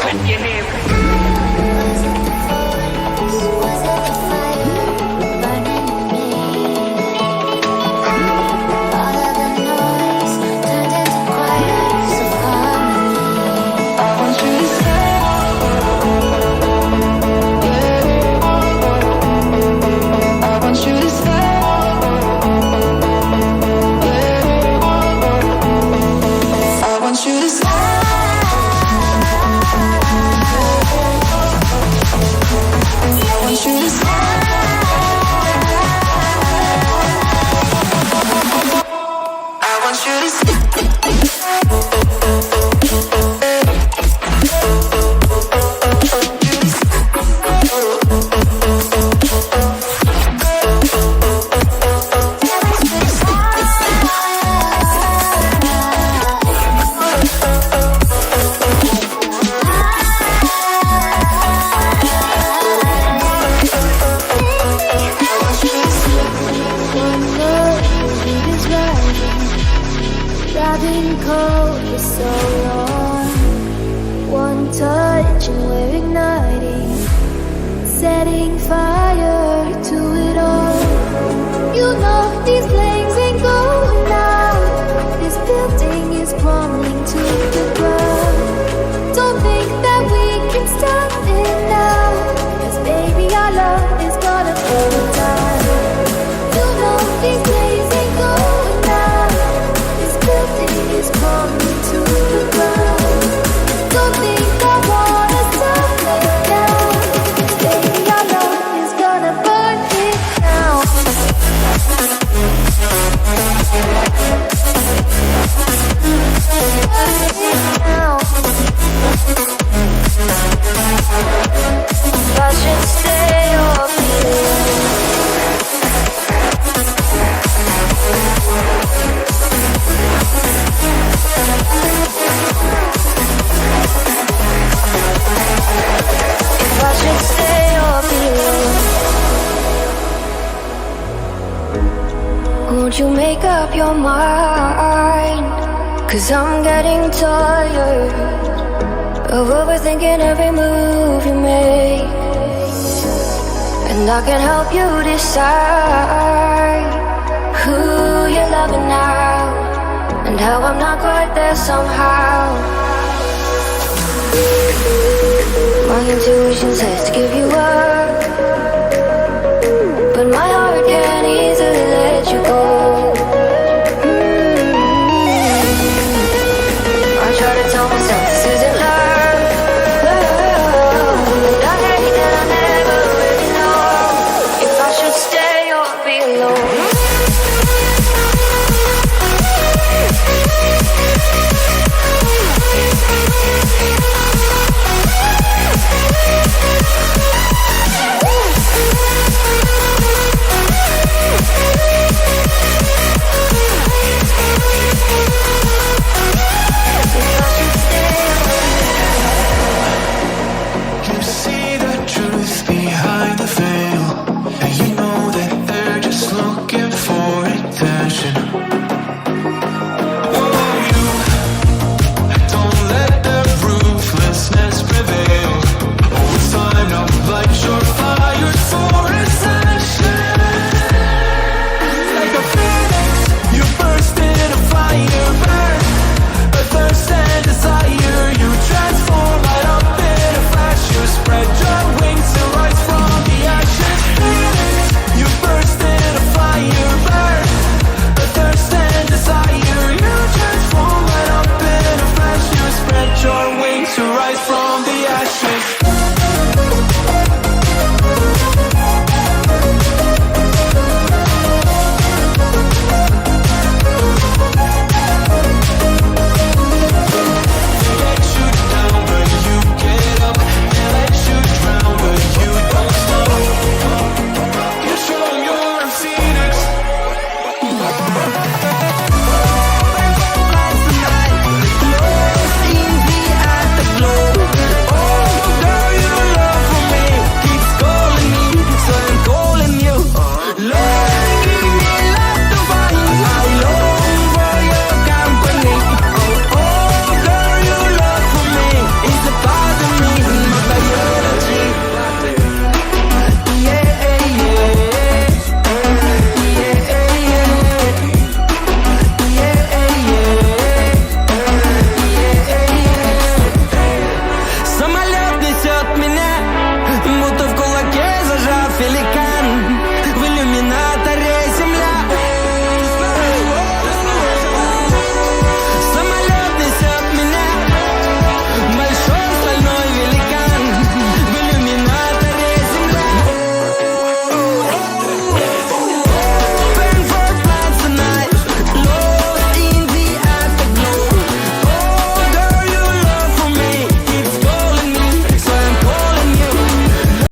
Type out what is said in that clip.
When you hear I've been cold for so long. One touch and we're igniting, setting fire to it all. You know these flames ain't going out. This building is crumbling to the ground. Don't think that we can stop it now, 'cause baby our love is gonna burn it down. You know these flames ain't going out. This building is crumbling to the ground. Don't think I wanna stop it now, 'cause baby our love is gonna burn it down. Burn it down. I should stay up here. If I should stay up here, won't you make up your mind? 'Cause I'm getting tired of overthinking every move you make, and I can help you decide who you're loving now, and how I'm not quite there somehow. My intuition says to give you up,